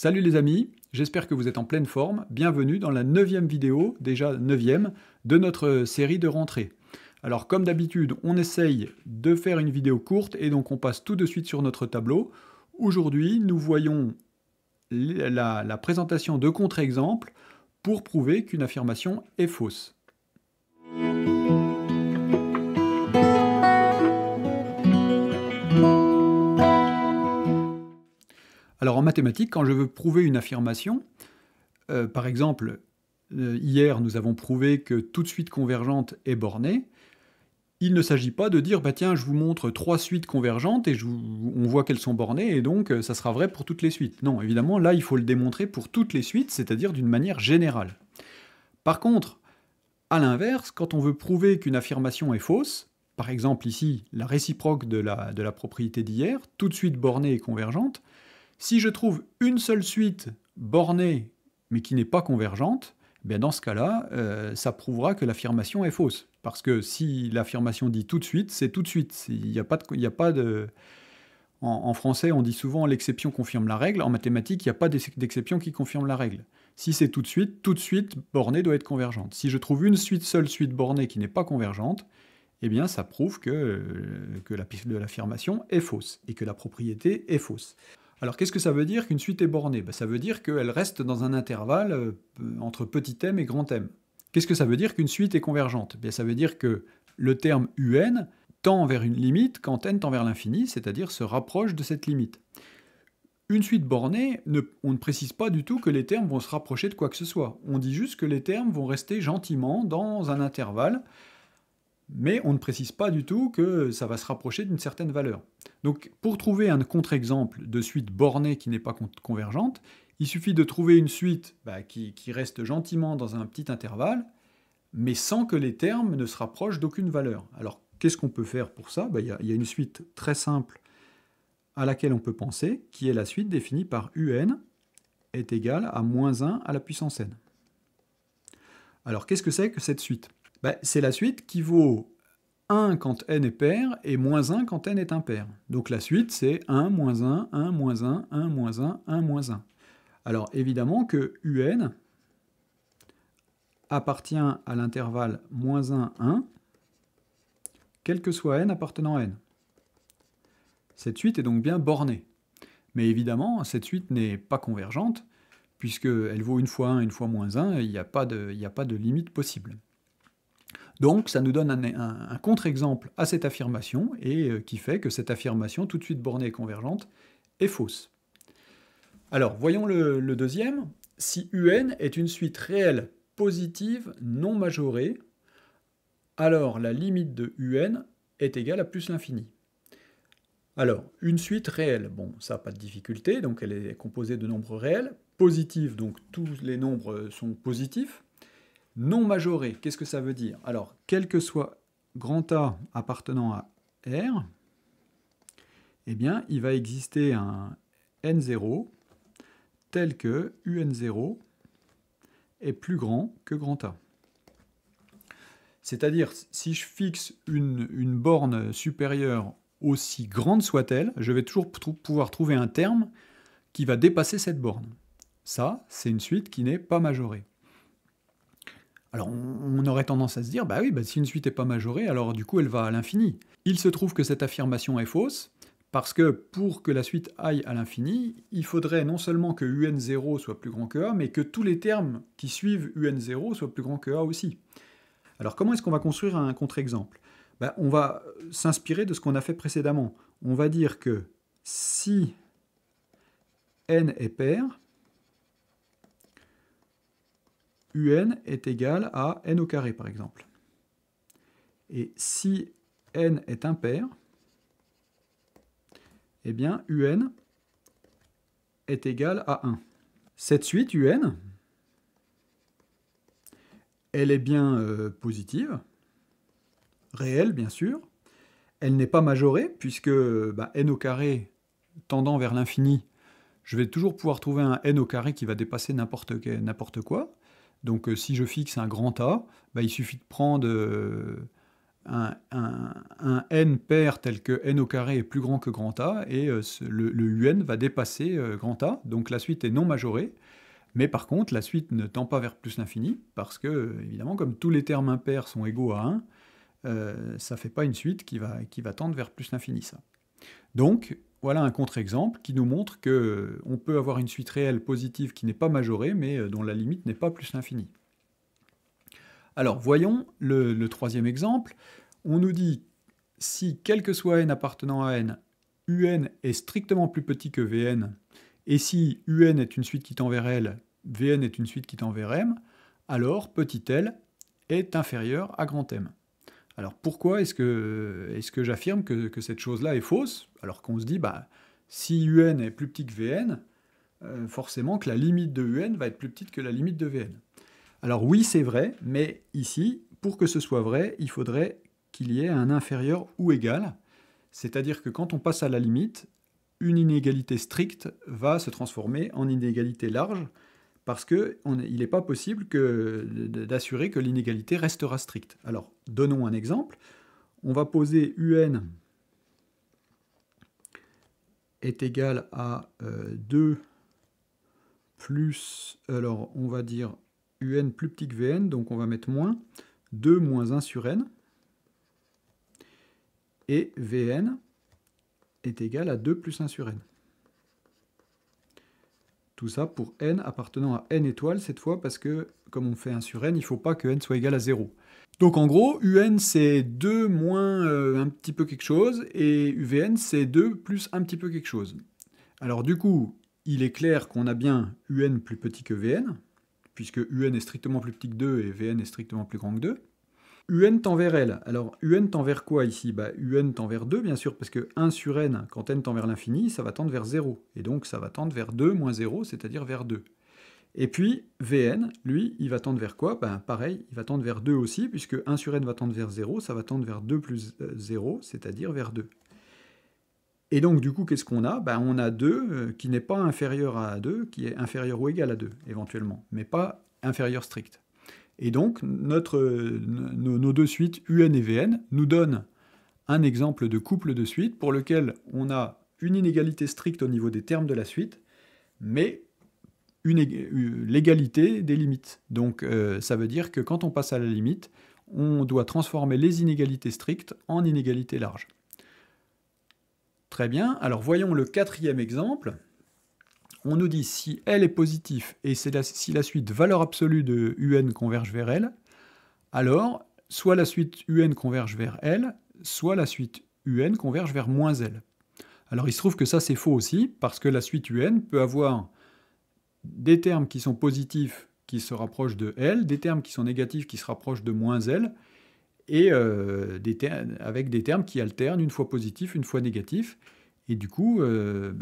Salut les amis, j'espère que vous êtes en pleine forme. Bienvenue dans la 9e vidéo, déjà 9e, de notre série de rentrée. Alors comme d'habitude, on essaye de faire une vidéo courte et donc on passe tout de suite sur notre tableau. Aujourd'hui, nous voyons la présentation de contre-exemples pour prouver qu'une affirmation est fausse. Alors en mathématiques, quand je veux prouver une affirmation, par exemple, hier nous avons prouvé que toute suite convergente est bornée, il ne s'agit pas de dire, bah tiens, je vous montre 3 suites convergentes et on voit qu'elles sont bornées et donc ça sera vrai pour toutes les suites. Non, évidemment, là il faut le démontrer pour toutes les suites, c'est-à-dire d'une manière générale. Par contre, à l'inverse, quand on veut prouver qu'une affirmation est fausse, par exemple ici, la réciproque de la propriété d'hier, toute suite bornée et convergente, si je trouve une seule suite bornée mais qui n'est pas convergente, bien dans ce cas-là, ça prouvera que l'affirmation est fausse. Parce que si l'affirmation dit tout de suite, c'est tout de suite. Il n'y a pas de... En français, on dit souvent l'exception confirme la règle. En mathématiques, il n'y a pas d'exception qui confirme la règle. Si c'est tout de suite bornée doit être convergente. Si je trouve une seule suite bornée qui n'est pas convergente, eh bien ça prouve que l'affirmation est fausse et que la propriété est fausse. Alors qu'est-ce que ça veut dire qu'une suite est bornée? Ça veut dire qu'elle reste dans un intervalle entre petit m et grand M. Qu'est-ce que ça veut dire qu'une suite est convergente? Ça veut dire que le terme un tend vers une limite quand n tend vers l'infini, c'est-à-dire se rapproche de cette limite. Une suite bornée, on ne précise pas du tout que les termes vont se rapprocher de quoi que ce soit. On dit juste que les termes vont rester gentiment dans un intervalle, mais on ne précise pas du tout que ça va se rapprocher d'une certaine valeur. Donc pour trouver un contre-exemple de suite bornée qui n'est pas convergente, il suffit de trouver une suite qui reste gentiment dans un petit intervalle, mais sans que les termes ne se rapprochent d'aucune valeur. Alors qu'est-ce qu'on peut faire pour ça? Il y a une suite très simple à laquelle on peut penser, qui est la suite définie par un est égal à moins 1 à la puissance n. Alors qu'est-ce que c'est que cette suite? C'est la suite qui vaut 1 quand n est pair et moins 1 quand n est impair. Donc la suite, c'est 1, moins 1, 1, moins 1, 1, moins 1, 1, moins 1. Alors évidemment que un appartient à l'intervalle moins 1, 1, quel que soit n appartenant à n. Cette suite est donc bien bornée. Mais évidemment, cette suite n'est pas convergente, puisqu'elle vaut une fois 1, une fois moins 1, et il n'y a pas de limite possible. Donc ça nous donne un contre-exemple à cette affirmation, et qui fait que cette affirmation, tout de suite bornée et convergente, est fausse. Alors, voyons le deuxième. Si un est une suite réelle positive non majorée, alors la limite de un est égale à plus l'infini. Alors, une suite réelle, bon, ça n'a pas de difficulté, donc elle est composée de nombres réels. Positive, donc tous les nombres sont positifs. Non majoré, qu'est-ce que ça veut dire? Alors, quel que soit grand A appartenant à R, eh bien, il va exister un n0 tel que un0 est plus grand que grand A. C'est-à-dire, si je fixe une borne supérieure aussi grande soit-elle, je vais toujours pouvoir trouver un terme qui va dépasser cette borne. Ça, c'est une suite qui n'est pas majorée. Alors on aurait tendance à se dire, si une suite n'est pas majorée, alors du coup elle va à l'infini. Il se trouve que cette affirmation est fausse, parce que pour que la suite aille à l'infini, il faudrait non seulement que un0 soit plus grand que A, mais que tous les termes qui suivent un0 soient plus grands que A aussi. Alors comment est-ce qu'on va construire un contre-exemple? On va s'inspirer de ce qu'on a fait précédemment. On va dire que si n est pair, un est égal à n au carré, par exemple. Et si n est impair, eh bien, un est égal à 1. Cette suite, un, elle est bien positive, réelle, bien sûr. Elle n'est pas majorée, puisque n au carré tendant vers l'infini, je vais toujours pouvoir trouver un n au carré qui va dépasser n'importe quoi. Donc si je fixe un grand A, il suffit de prendre un n pair tel que n au carré est plus grand que grand A, et le un va dépasser grand A, donc la suite est non majorée, mais par contre la suite ne tend pas vers plus l'infini, parce que, évidemment, comme tous les termes impairs sont égaux à 1, ça ne fait pas une suite qui va tendre vers plus l'infini, ça. Donc, voilà un contre-exemple qui nous montre qu'on peut avoir une suite réelle positive qui n'est pas majorée, mais dont la limite n'est pas plus l'infini. Alors, voyons le troisième exemple. On nous dit, si quel que soit n appartenant à n, un est strictement plus petit que vn, et si un est une suite qui tend vers L, vn est une suite qui tend vers M, alors petit l est inférieur à grand M. Alors pourquoi est-ce que j'affirme que cette chose-là est fausse, alors qu'on se dit, bah, si un est plus petit que vn, forcément que la limite de un va être plus petite que la limite de vn. Alors oui, c'est vrai, mais ici, pour que ce soit vrai, il faudrait qu'il y ait un inférieur ou égal, c'est-à-dire que quand on passe à la limite, une inégalité stricte va se transformer en inégalité large, parce qu'il n'est pas possible d'assurer que l'inégalité restera stricte. Alors, donnons un exemple. On va poser un est égal à 2 plus, alors on va dire un plus petit que vn, donc on va mettre moins, 2 moins 1 sur n, et vn est égal à 2 plus 1 sur n. Tout ça pour n appartenant à n étoiles cette fois, parce que comme on fait 1 sur n, il ne faut pas que n soit égal à 0. Donc en gros, un c'est 2 moins un petit peu quelque chose, et vn c'est 2 plus un petit peu quelque chose. Alors du coup, il est clair qu'on a bien un plus petit que vn, puisque un est strictement plus petit que 2 et vn est strictement plus grand que 2. Un tend vers L. Alors, un tend vers quoi ici? Bah, un tend vers 2, bien sûr, parce que 1 sur n, quand n tend vers l'infini, ça va tendre vers 0. Et donc, ça va tendre vers 2 moins 0, c'est-à-dire vers 2. Et puis, Vn, lui, il va tendre vers quoi? Ben, pareil, il va tendre vers 2 aussi, puisque 1 sur n va tendre vers 0, ça va tendre vers 2 plus 0, c'est-à-dire vers 2. Et donc, du coup, qu'est-ce qu'on a? Ben, on a 2 qui n'est pas inférieur à 2, qui est inférieur ou égal à 2, éventuellement, mais pas inférieur strict. Et donc, nos deux suites, un et vn, nous donnent un exemple de couple de suites pour lequel on a une inégalité stricte au niveau des termes de la suite, mais l'égalité des limites. Donc, ça veut dire que quand on passe à la limite, on doit transformer les inégalités strictes en inégalités larges. Très bien, alors voyons le quatrième exemple. On nous dit si L est positif et si la suite valeur absolue de un converge vers L, alors soit la suite un converge vers L, soit la suite un converge vers moins L. Alors il se trouve que ça c'est faux aussi, parce que la suite un peut avoir des termes qui sont positifs qui se rapprochent de L, des termes qui sont négatifs qui se rapprochent de moins L, et avec des termes qui alternent une fois positif, une fois négatif. Et du coup,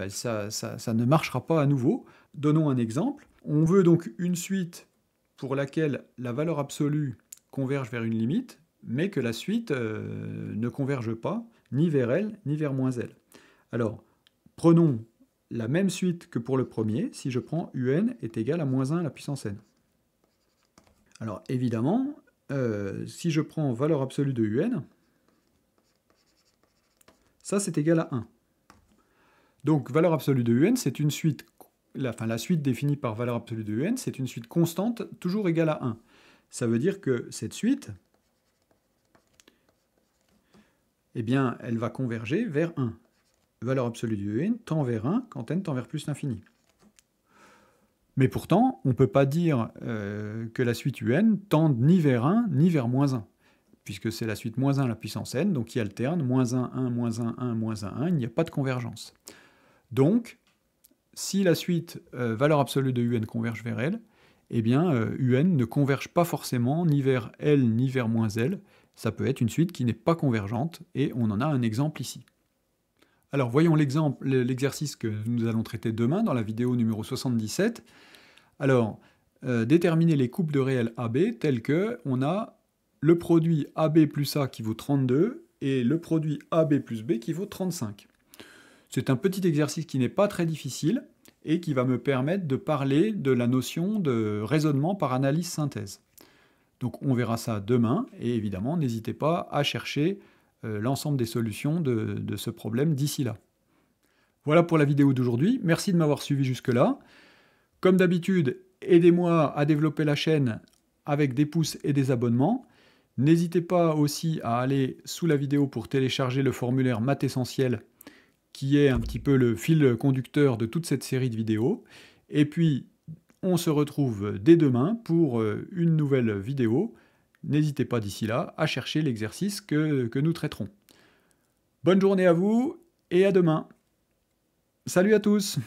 ça ne marchera pas à nouveau. Donnons un exemple. On veut donc une suite pour laquelle la valeur absolue converge vers une limite, mais que la suite ne converge pas, ni vers L, ni vers moins L. Alors, prenons la même suite que pour le premier, si je prends un est égal à moins 1 à la puissance n. Alors, évidemment, si je prends valeur absolue de un, ça c'est égal à 1. Donc, valeur absolue de un, c'est une suite, la suite définie par valeur absolue de un, c'est une suite constante, toujours égale à 1. Ça veut dire que cette suite, eh bien, elle va converger vers 1. Valeur absolue de un tend vers 1 quand n tend vers plus l'infini. Mais pourtant, on ne peut pas dire que la suite un tende ni vers 1, ni vers moins 1. Puisque c'est la suite moins 1 à la puissance n, donc qui alterne, moins 1, 1, moins 1, 1, moins 1, 1, il n'y a pas de convergence. Donc, si la suite valeur absolue de un converge vers L, eh bien, un ne converge pas forcément ni vers L ni vers moins L. Ça peut être une suite qui n'est pas convergente, et on en a un exemple ici. Alors, voyons l'exercice que nous allons traiter demain dans la vidéo numéro 77. Alors, déterminer les couples de réels AB tels que on a le produit AB plus A qui vaut 32 et le produit AB plus B qui vaut 35. C'est un petit exercice qui n'est pas très difficile et qui va me permettre de parler de la notion de raisonnement par analyse-synthèse. Donc on verra ça demain, et évidemment, n'hésitez pas à chercher l'ensemble des solutions de ce problème d'ici là. Voilà pour la vidéo d'aujourd'hui, merci de m'avoir suivi jusque-là. Comme d'habitude, aidez-moi à développer la chaîne avec des pouces et des abonnements. N'hésitez pas aussi à aller sous la vidéo pour télécharger le formulaire Maths Essentiel, qui est un petit peu le fil conducteur de toute cette série de vidéos. Et puis, on se retrouve dès demain pour une nouvelle vidéo. N'hésitez pas d'ici là à chercher l'exercice que nous traiterons. Bonne journée à vous et à demain. Salut à tous!